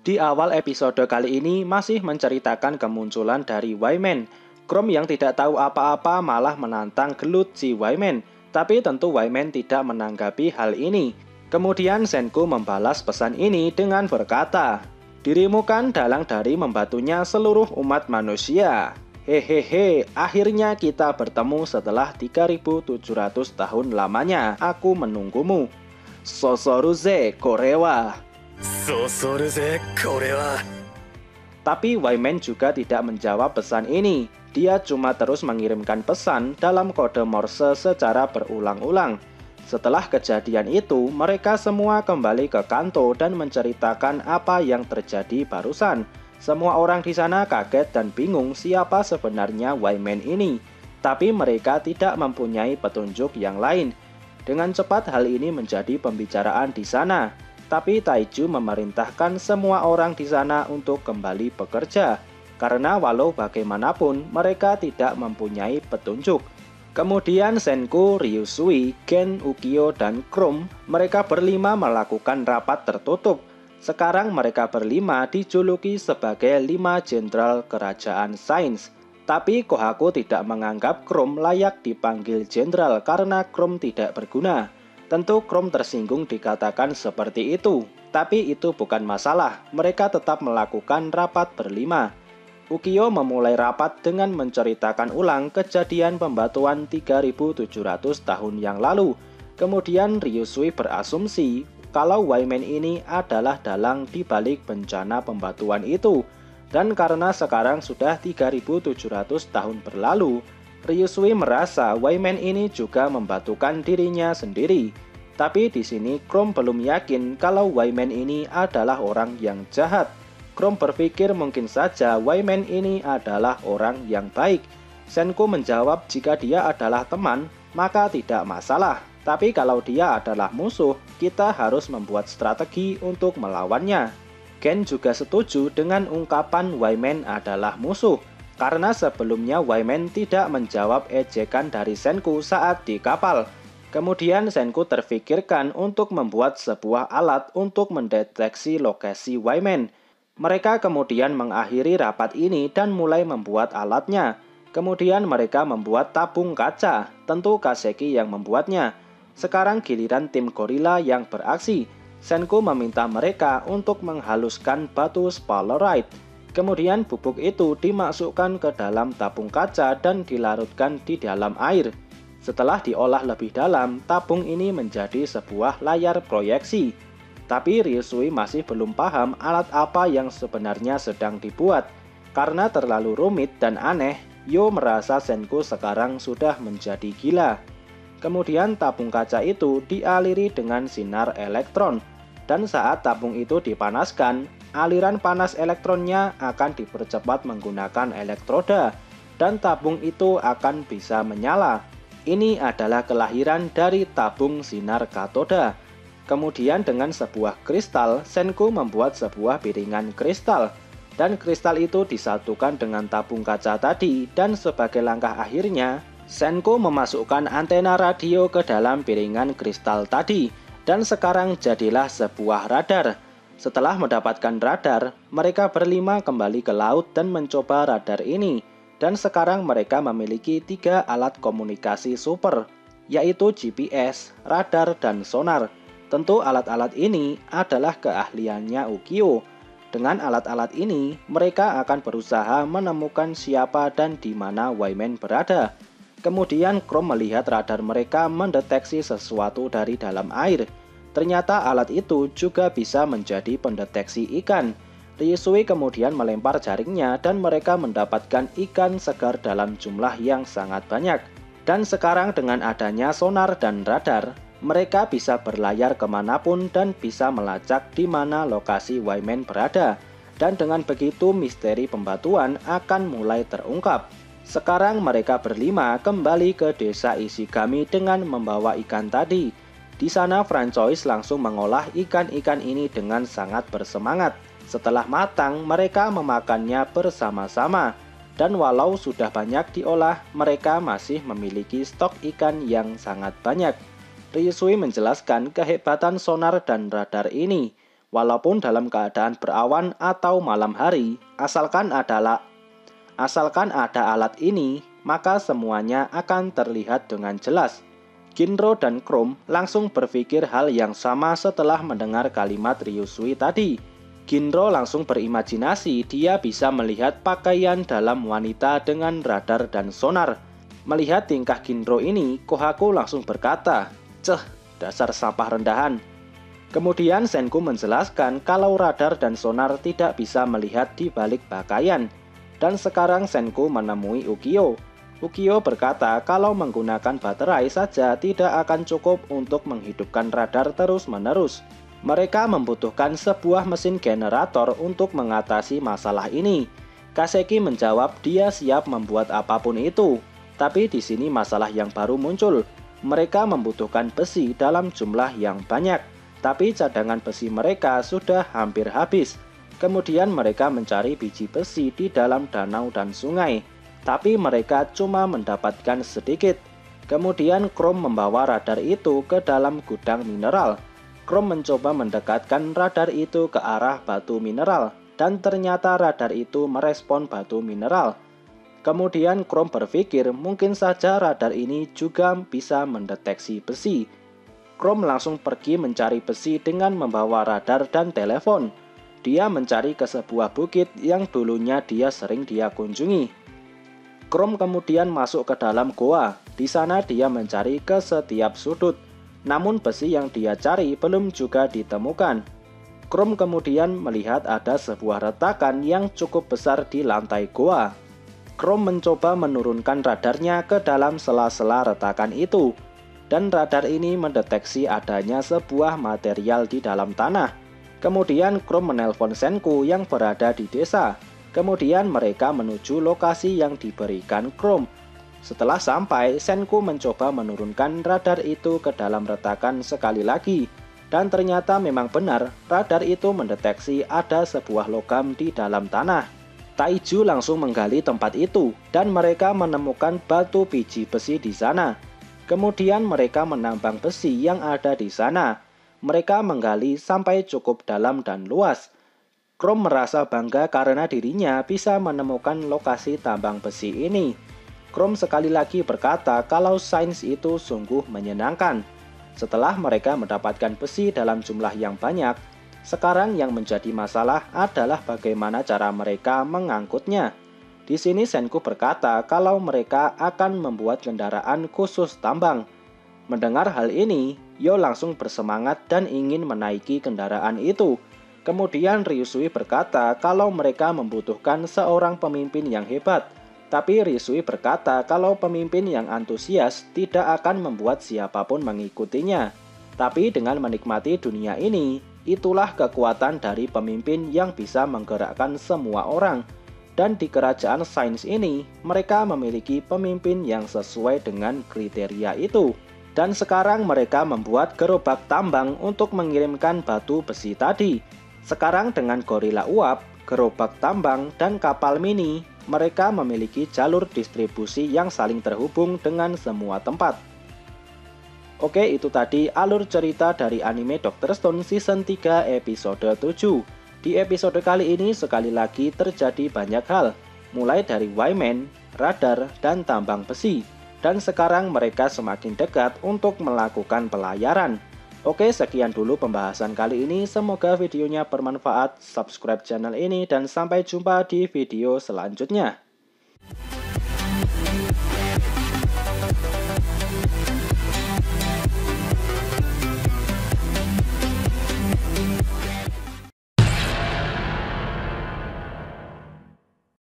Di awal episode kali ini masih menceritakan kemunculan dari Wyman. Chrome yang tidak tahu apa-apa malah menantang gelut si Wyman. Tapi tentu Wyman tidak menanggapi hal ini. Kemudian Senku membalas pesan ini dengan berkata, "Dirimu kan dalang dari membantunya seluruh umat manusia. Hehehe, akhirnya kita bertemu setelah 3700 tahun lamanya. Aku menunggumu. Sosoruze Korewa." Tapi Wyman juga tidak menjawab pesan ini. Dia cuma terus mengirimkan pesan dalam kode Morse secara berulang-ulang. Setelah kejadian itu, mereka semua kembali ke Kanto dan menceritakan apa yang terjadi barusan. Semua orang di sana kaget dan bingung siapa sebenarnya Wyman ini. Tapi mereka tidak mempunyai petunjuk yang lain. Dengan cepat hal ini menjadi pembicaraan di sana. Tapi Taiju memerintahkan semua orang di sana untuk kembali bekerja, karena walau bagaimanapun mereka tidak mempunyai petunjuk. Kemudian Senku, Ryusui, Gen, Ukyo, dan Chrome, mereka berlima melakukan rapat tertutup. Sekarang mereka berlima dijuluki sebagai 5 jenderal kerajaan sains. Tapi Kohaku tidak menganggap Chrome layak dipanggil jenderal karena Chrome tidak berguna. Tentu Chrome tersinggung dikatakan seperti itu, tapi itu bukan masalah, mereka tetap melakukan rapat berlima. Ukyo memulai rapat dengan menceritakan ulang kejadian pembatuan 3700 tahun yang lalu. Kemudian Ryusui berasumsi kalau Wyman ini adalah dalang di balik bencana pembatuan itu. Dan karena sekarang sudah 3700 tahun berlalu, Ryusui merasa Wyman ini juga membatukan dirinya sendiri. Tapi di sini Chrome belum yakin kalau Wyman ini adalah orang yang jahat. Chrome berpikir mungkin saja Wyman ini adalah orang yang baik. Senku menjawab jika dia adalah teman, maka tidak masalah. Tapi kalau dia adalah musuh, kita harus membuat strategi untuk melawannya. Gen juga setuju dengan ungkapan Wyman adalah musuh. Karena sebelumnya Wyman tidak menjawab ejekan dari Senku saat di kapal. Kemudian Senku terfikirkan untuk membuat sebuah alat untuk mendeteksi lokasi Wyman. Mereka kemudian mengakhiri rapat ini dan mulai membuat alatnya. Kemudian mereka membuat tabung kaca, tentu Kaseki yang membuatnya. Sekarang giliran tim gorila yang beraksi. Senku meminta mereka untuk menghaluskan batu sphalerite. Kemudian bubuk itu dimasukkan ke dalam tabung kaca dan dilarutkan di dalam air. Setelah diolah lebih dalam, tabung ini menjadi sebuah layar proyeksi. Tapi Ryusui masih belum paham alat apa yang sebenarnya sedang dibuat. Karena terlalu rumit dan aneh, Yo merasa Senku sekarang sudah menjadi gila. Kemudian tabung kaca itu dialiri dengan sinar elektron. Dan saat tabung itu dipanaskan, aliran panas elektronnya akan dipercepat menggunakan elektroda, dan tabung itu akan bisa menyala. Ini adalah kelahiran dari tabung sinar katoda. Kemudian dengan sebuah kristal, Senku membuat sebuah piringan kristal. Dan kristal itu disatukan dengan tabung kaca tadi, dan sebagai langkah akhirnya, Senku memasukkan antena radio ke dalam piringan kristal tadi. Dan sekarang jadilah sebuah radar. Setelah mendapatkan radar, mereka berlima kembali ke laut dan mencoba radar ini. Dan sekarang mereka memiliki 3 alat komunikasi super, yaitu GPS, radar, dan sonar. Tentu alat-alat ini adalah keahliannya Ukyo. Dengan alat-alat ini, mereka akan berusaha menemukan siapa dan di mana Wyman berada. Kemudian Chrome melihat radar mereka mendeteksi sesuatu dari dalam air. Ternyata alat itu juga bisa menjadi pendeteksi ikan. Ryusui kemudian melempar jaringnya dan mereka mendapatkan ikan segar dalam jumlah yang sangat banyak. Dan sekarang dengan adanya sonar dan radar, mereka bisa berlayar kemanapun dan bisa melacak di mana lokasi Wyman berada. Dan dengan begitu misteri pembatuan akan mulai terungkap. Sekarang mereka berlima kembali ke desa Ishigami dengan membawa ikan tadi. Di sana Francois langsung mengolah ikan-ikan ini dengan sangat bersemangat. Setelah matang, mereka memakannya bersama-sama. Dan walau sudah banyak diolah, mereka masih memiliki stok ikan yang sangat banyak. Ryusui menjelaskan kehebatan sonar dan radar ini. walaupun dalam keadaan berawan atau malam hari, asalkan ada alat ini, maka semuanya akan terlihat dengan jelas. Ginro dan Chrome langsung berpikir hal yang sama setelah mendengar kalimat Ryusui tadi. Ginro langsung berimajinasi dia bisa melihat pakaian dalam wanita dengan radar dan sonar. Melihat tingkah Ginro ini, Kohaku langsung berkata, "Ceh, dasar sampah rendahan." Kemudian Senku menjelaskan kalau radar dan sonar tidak bisa melihat di balik pakaian. Dan sekarang Senku menemui Ukyo. Ukyo berkata kalau menggunakan baterai saja tidak akan cukup untuk menghidupkan radar terus-menerus. Mereka membutuhkan sebuah mesin generator untuk mengatasi masalah ini. Kaseki menjawab dia siap membuat apapun itu. Tapi di sini masalah yang baru muncul. Mereka membutuhkan besi dalam jumlah yang banyak. Tapi cadangan besi mereka sudah hampir habis. Kemudian mereka mencari biji besi di dalam danau dan sungai. Tapi mereka cuma mendapatkan sedikit. Kemudian Chrome membawa radar itu ke dalam gudang mineral. Chrome mencoba mendekatkan radar itu ke arah batu mineral, dan ternyata radar itu merespon batu mineral. Kemudian Chrome berpikir mungkin saja radar ini juga bisa mendeteksi besi. Chrome langsung pergi mencari besi dengan membawa radar dan telepon. Dia mencari ke sebuah bukit yang dulunya sering dia kunjungi. Chrome kemudian masuk ke dalam goa. Di sana dia mencari ke setiap sudut. Namun besi yang dia cari belum juga ditemukan. Chrome kemudian melihat ada sebuah retakan yang cukup besar di lantai goa. Chrome mencoba menurunkan radarnya ke dalam sela-sela retakan itu. Dan radar ini mendeteksi adanya sebuah material di dalam tanah. Kemudian Chrome menelpon Senku yang berada di desa. Kemudian mereka menuju lokasi yang diberikan Chrome. Setelah sampai, Senku mencoba menurunkan radar itu ke dalam retakan sekali lagi. Dan ternyata memang benar, radar itu mendeteksi ada sebuah logam di dalam tanah. Taiju langsung menggali tempat itu, dan mereka menemukan batu biji besi di sana. Kemudian mereka menambang besi yang ada di sana. Mereka menggali sampai cukup dalam dan luas. Chrome merasa bangga karena dirinya bisa menemukan lokasi tambang besi ini. Chrome sekali lagi berkata kalau sains itu sungguh menyenangkan. Setelah mereka mendapatkan besi dalam jumlah yang banyak, sekarang yang menjadi masalah adalah bagaimana cara mereka mengangkutnya. Di sini Senku berkata kalau mereka akan membuat kendaraan khusus tambang. Mendengar hal ini, Yo langsung bersemangat dan ingin menaiki kendaraan itu. Kemudian Ryusui berkata kalau mereka membutuhkan seorang pemimpin yang hebat. Tapi Ryusui berkata kalau pemimpin yang antusias tidak akan membuat siapapun mengikutinya. Tapi dengan menikmati dunia ini, itulah kekuatan dari pemimpin yang bisa menggerakkan semua orang. Dan di kerajaan sains ini, mereka memiliki pemimpin yang sesuai dengan kriteria itu. Dan sekarang mereka membuat gerobak tambang untuk mengirimkan batu besi tadi. Sekarang dengan gorila uap, gerobak tambang, dan kapal mini, mereka memiliki jalur distribusi yang saling terhubung dengan semua tempat. Oke, itu tadi alur cerita dari anime Dr. Stone Season 3 episode 7. Di episode kali ini sekali lagi terjadi banyak hal, mulai dari Y-Man, radar, dan tambang besi. Dan sekarang mereka semakin dekat untuk melakukan pelayaran. Oke, sekian dulu pembahasan kali ini. Semoga videonya bermanfaat. Subscribe channel ini dan sampai jumpa di video selanjutnya.